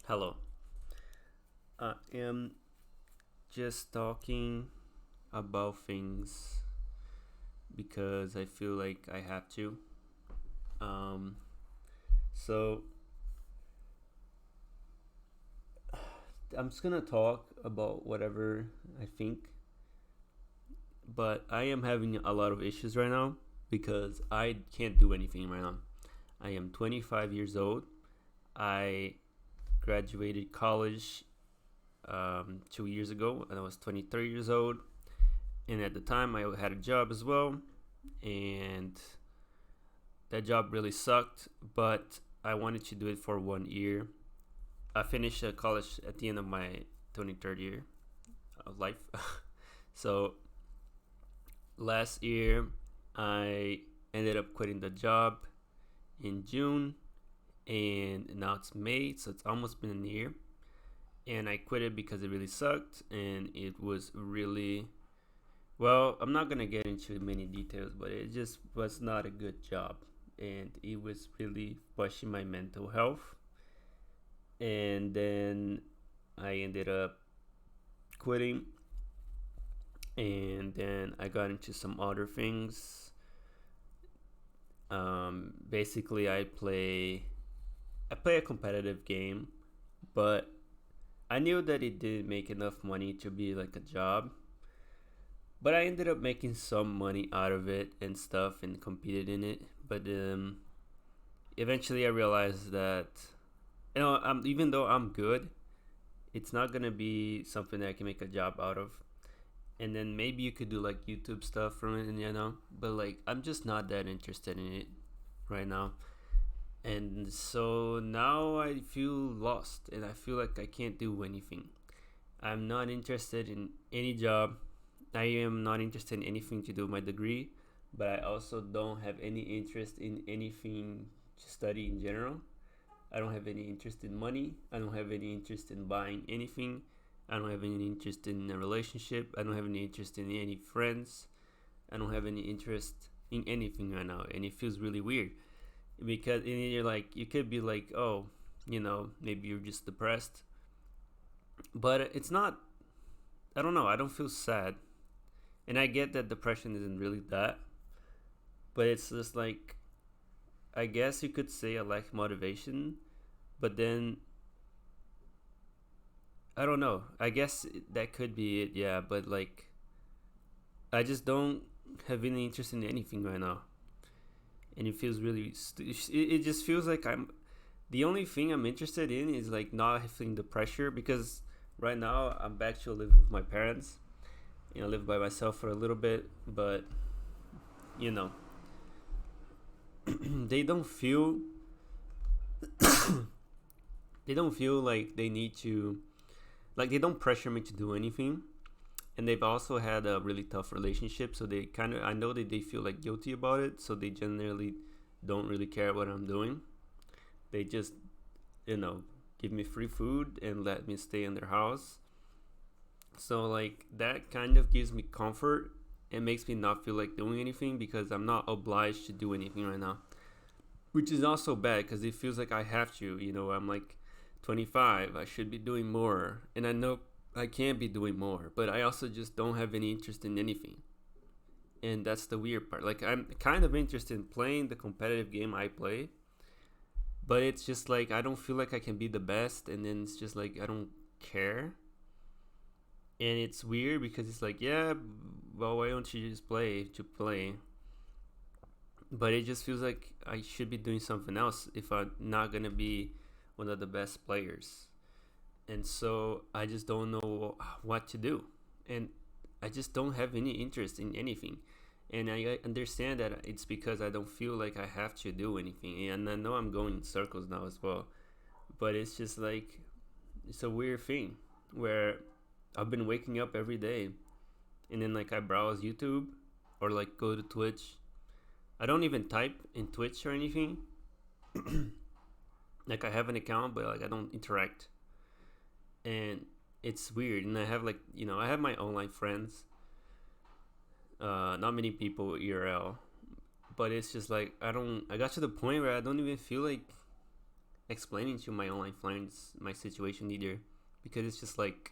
Hello. I am just talking about things because I feel like I have to. Um, so I'm just gonna talk about whatever I think, but I am having a lot of issues right now because I can't do anything right now. I am 25 years old. I graduated college 2 years ago, and I was 23 years old. And at the time, I had a job as well, and that job really sucked, but I wanted to do it for 1 year. I finished college at the end of my 23rd year of life. So last year, I ended up quitting the job in June, and now it's May, so it's almost been a year. And I quit it because it really sucked, and it was really well. I'm not gonna get into many details, but it just was not a good job, and it was really pushing my mental health. And then I ended up quitting, and then I got into some other things. Basically, I play a competitive game, but I knew that it didn't make enough money to be like a job. But I ended up making some money out of it and stuff, and competed in it. But eventually, I realized that even though I'm good, it's not gonna be something that I can make a job out of. And then maybe you could do like YouTube stuff from it, and but like I'm just not that interested in it right now. And so now I feel lost, and I feel like I can't do anything. I'm not interested in any job. I am not interested in anything to do with my degree, but I also don't have any interest in anything to study in general. I don't have any interest in money. I don't have any interest in buying anything. I don't have any interest in a relationship. I don't have any interest in any friends. I don't have any interest in anything right now. And it feels really weird because you're like, you could be like, oh, maybe you're just depressed. But it's not, I don't know. I don't feel sad. And I get that depression isn't really that. But it's just like, I guess you could say I lack motivation. But then I don't know. I guess that could be it. Yeah, but like I just don't have any interest in anything right now, and it feels really. It just feels like I'm. The only thing I'm interested in is like not having the pressure because right now I'm back to live with my parents. Live by myself for a little bit, but you know, they don't feel. They don't feel like they need to. Like they don't pressure me to do anything, and they've also had a really tough relationship, so they kind of, I know that they feel like guilty about it, so they generally don't really care what I'm doing. They just you know give me free food and let me stay in their house. So like that kind of gives me comfort. It makes me not feel like doing anything because I'm not obliged to do anything right now, which is also bad because it feels like I have to. I'm like 25. I should be doing more, and I know I can be doing more, but I also just don't have any interest in anything. And that's the weird part. Like I'm kind of interested in playing the competitive game I play, but it's just like I don't feel like I can be the best, and then it's just like I don't care. And it's weird because it's like, yeah, well, why don't you just play to play? But it just feels like I should be doing something else if I'm not gonna be one of the best players. And so I just don't know what to do, and I just don't have any interest in anything. And I understand that it's because I don't feel like I have to do anything, and I know I'm going in circles now as well. But it's just like it's a weird thing where I've been waking up every day, and then like I browse YouTube or like go to Twitch. I don't even type in Twitch or anything. Like I have an account, but like I don't interact, and it's weird. And I have like I have my online friends, not many people IRL, but it's just like I got to the point where I don't even feel like explaining to my online friends my situation either, because it's just like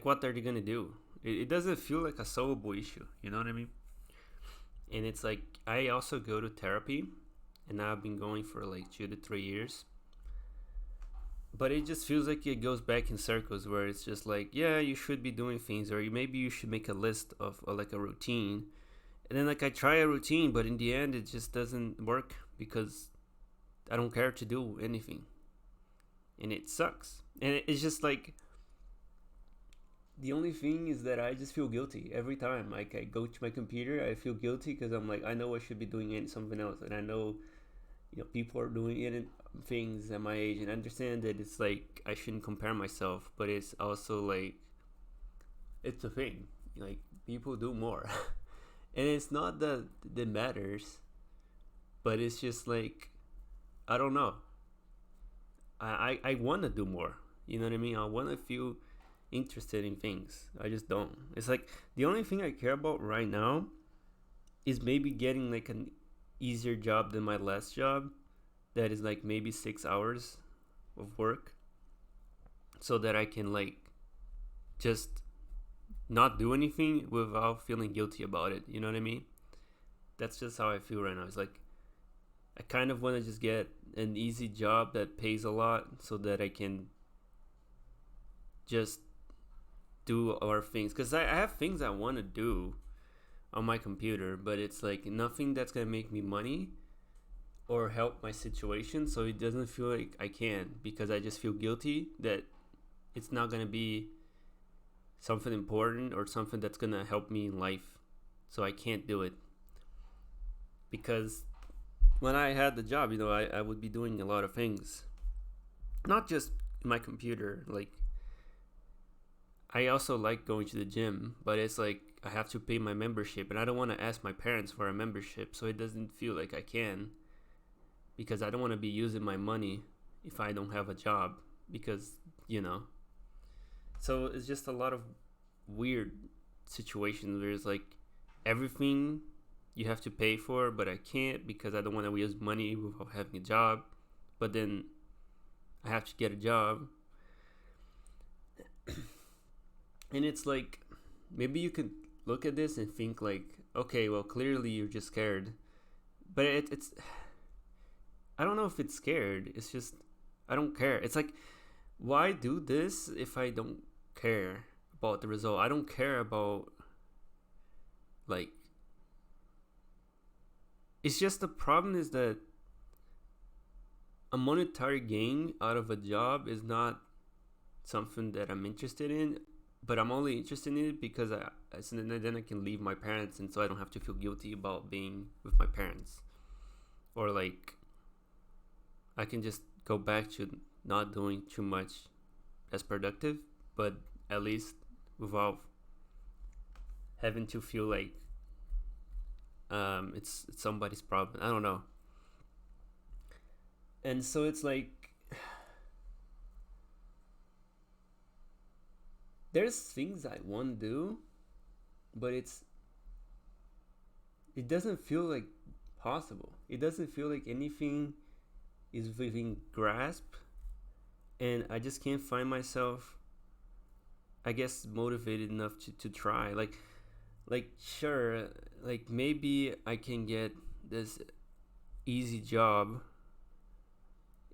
what are they gonna do? It doesn't feel like a solvable issue. You know what I mean? And it's like I also go to therapy, and I've been going for like 2 to 3 years. But it just feels like it goes back in circles, where it's just like, yeah, you should be doing things, or maybe you should make a list of like a routine. And then like I try a routine, but in the end it just doesn't work because I don't care to do anything, and it sucks. And it's just like the only thing is that I just feel guilty every time. Like I go to my computer, I feel guilty because I'm like, I know I should be doing something else, and I know people are doing it things at my age, and I understand that it's like I shouldn't compare myself, but it's also like it's a thing. Like people do more, and it's not that that matters, but it's just like I don't know. I want to do more. You know what I mean? I want to feel interested in things. I just don't. It's like the only thing I care about right now is maybe getting like an easier job than my last job that is like maybe 6 hours of work, so that I can like just not do anything without feeling guilty about it. You know what I mean? That's just how I feel right now. It's like I kind of want to just get an easy job that pays a lot so that I can just do our things, because I have things I want to do on my computer, but it's like nothing that's gonna make me money or help my situation, so it doesn't feel like I can, because I just feel guilty that it's not gonna be something important or something that's gonna help me in life, so I can't do it. Because when I had the job, I would be doing a lot of things, not just my computer. Like I also like going to the gym, but it's like I have to pay my membership, and I don't want to ask my parents for a membership, so it doesn't feel like I can, because I don't want to be using my money if I don't have a job, because so it's just a lot of weird situations where it's like everything you have to pay for, but I can't because I don't want to use money without having a job, but then I have to get a job. And it's like maybe you could look at this and think like, okay, well, clearly you're just scared, but it's I don't know if it's scared. It's just I don't care. It's like, why do this if I don't care about the result? I don't care about, like, it's just the problem is that a monetary gain out of a job is not something that I'm interested in, but I'm only interested in it because then I can leave my parents, and so I don't have to feel guilty about being with my parents, or like I can just go back to not doing too much as productive, but at least without having to feel like it's somebody's problem. I don't know. And so it's like there's things I want to do, but it doesn't feel like possible. It doesn't feel like anything is within grasp, and I just can't find myself, I guess, motivated enough to try. Like sure, like maybe I can get this easy job.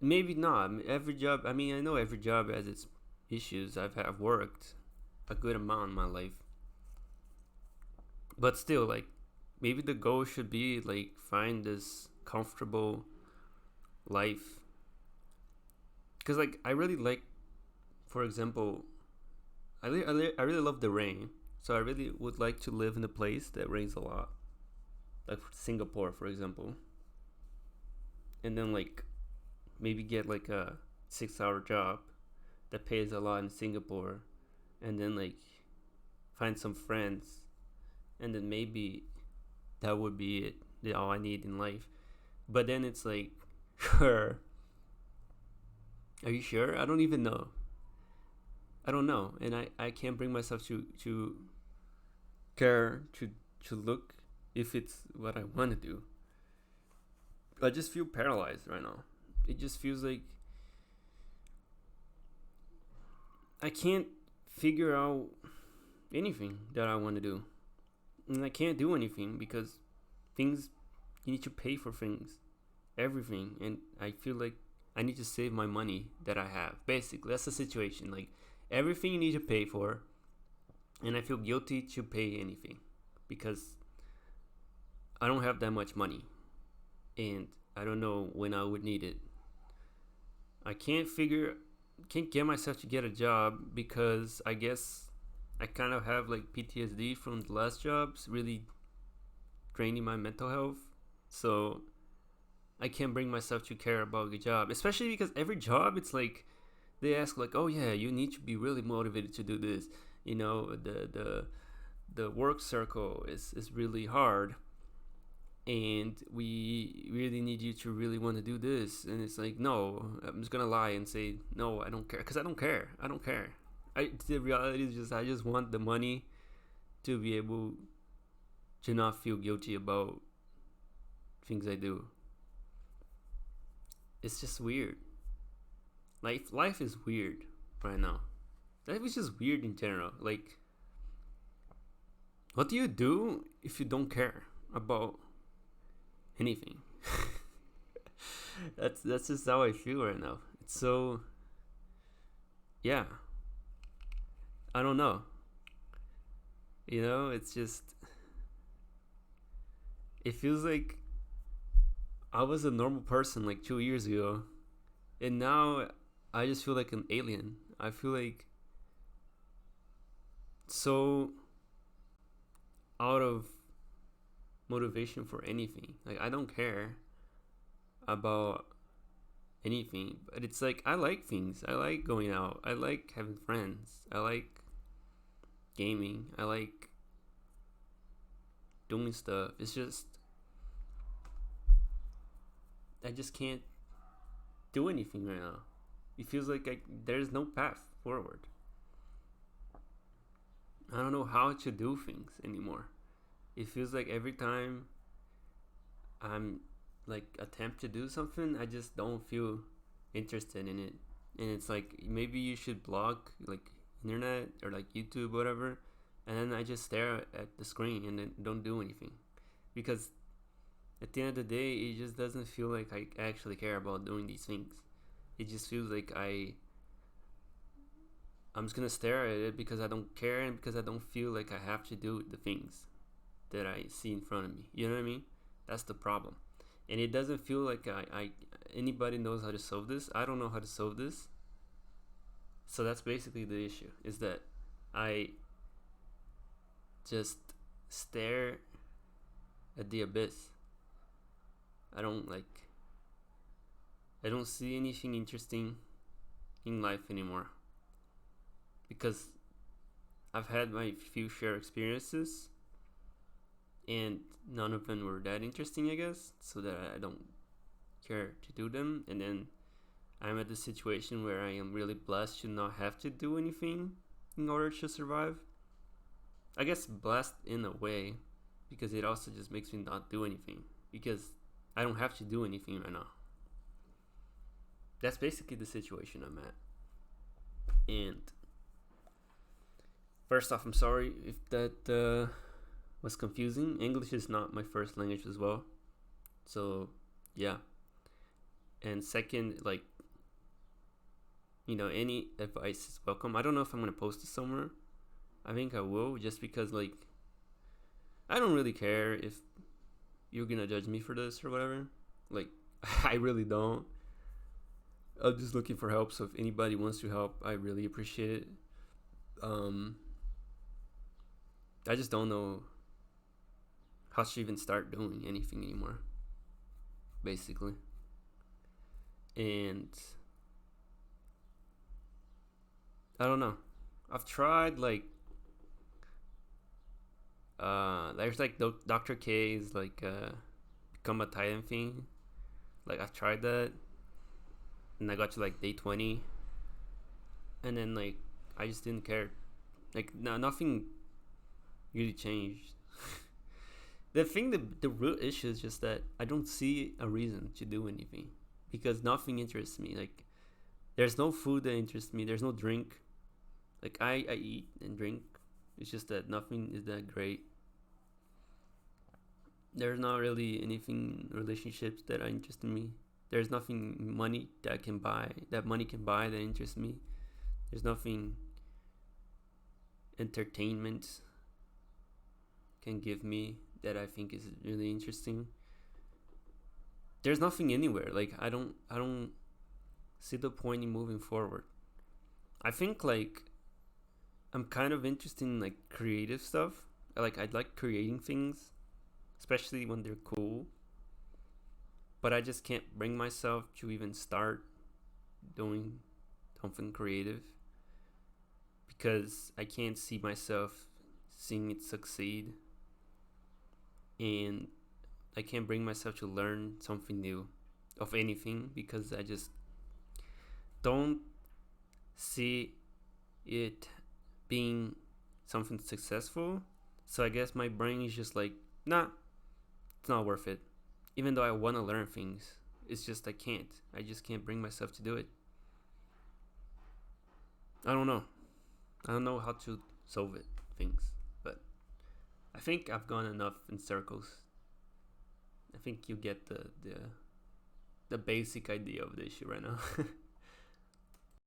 Maybe not. Every job, I mean, I know every job has its issues. I've worked a good amount in my life, but still, like, maybe the goal should be like find this comfortable life, because like I really like, for example, I really love the rain, so I really would like to live in a place that rains a lot, like Singapore, for example, and then like maybe get like a 6 hour job that pays a lot in Singapore, and then like find some friends, and then maybe that would be it, all I need in life. But then it's like, sure, are you sure? I don't even know. I don't know, and I can't bring myself to care to look if it's what I want to do. I just feel paralyzed right now. It just feels like I can't figure out anything that I want to do. And I can't do anything because things, you need to pay for things, everything. And I feel like I need to save my money that I have. Basically, that's the situation. Like, everything you need to pay for, and I feel guilty to pay anything because I don't have that much money and I don't know when I would need it. I can't get myself to get a job because I guess I kind of have like PTSD from the last jobs, really draining my mental health. So I can't bring myself to care about the job, especially because every job it's like they ask like, oh yeah, you need to be really motivated to do this. You know, the work circle is really hard, and we really need you to really want to do this. And it's like, no, I'm just gonna lie and say no, I don't care, because I don't care. The reality is just I just want the money to be able to not feel guilty about things I do. It's just weird. Life is weird right now. Life is just weird in general. Like, what do you do if you don't care about anything? That's just how I feel right now. It's so, yeah. I don't know. You know, it's just, it feels like I was a normal person like 2 years ago, and now I just feel like an alien. I feel like so out of motivation for anything. Like, I don't care about anything, but it's like I like things. I like going out. I like having friends. I like gaming. I like doing stuff. It's just I just can't do anything right now. It feels like there's no path forward. I don't know how to do things anymore. It feels like every time I'm like attempt to do something, I just don't feel interested in it. And it's like maybe you should block like internet or like YouTube, whatever, and then I just stare at the screen and then don't do anything because at the end of the day, it just doesn't feel like I actually care about doing these things. It just feels like I'm just gonna stare at it because I don't care and because I don't feel like I have to do the things that I see in front of me. You know what I mean? That's the problem. And it doesn't feel like I anybody knows how to solve this. I don't know how to solve this. So that's basically the issue, is that I just stare at the abyss. I don't I don't see anything interesting in life anymore because I've had my few share experiences and none of them were that interesting, I guess, so that I don't care to do them. And then I'm at the situation where I am really blessed to not have to do anything in order to survive. I guess blessed in a way because it also just makes me not do anything because I don't have to do anything right now. That's basically the situation I'm at. And first off, I'm sorry if that was confusing. English is not my first language as well. So, yeah. And second, like, any advice is welcome. I don't know if I'm going to post it somewhere. I think I will, just because, like, I don't really care if you're going to judge me for this or whatever. Like, I really don't. I'm just looking for help, so if anybody wants to help, I really appreciate it. I just don't know how to even start doing anything anymore, basically. And I don't know. I've tried there's like Dr. K's Become a Titan thing. Like, I've tried that, and I got to like day 20, and then like I just didn't care. Like, no, nothing really changed. The thing, the real issue is just that I don't see a reason to do anything because nothing interests me. Like, there's no food that interests me. There's no drink. Like, I eat and drink. It's just that nothing is that great. There's not really anything relationships that are interested me. There's nothing money that money can buy that interests me. There's nothing entertainment can give me that I think is really interesting. There's nothing anywhere. Like, I don't see the point in moving forward. I think like I'm kind of interested in like creative stuff. I like creating things, especially when they're cool. But I just can't bring myself to even start doing something creative because I can't see myself seeing it succeed, and I can't bring myself to learn something new of anything because I just don't see it being something successful. So I guess my brain is just like, nah, it's not worth it. Even though I want to learn things, it's just I can't. I just can't bring myself to do it. I don't know. I don't know how to solve it, things. But I think I've gone enough in circles. I think you get the basic idea of the issue right now.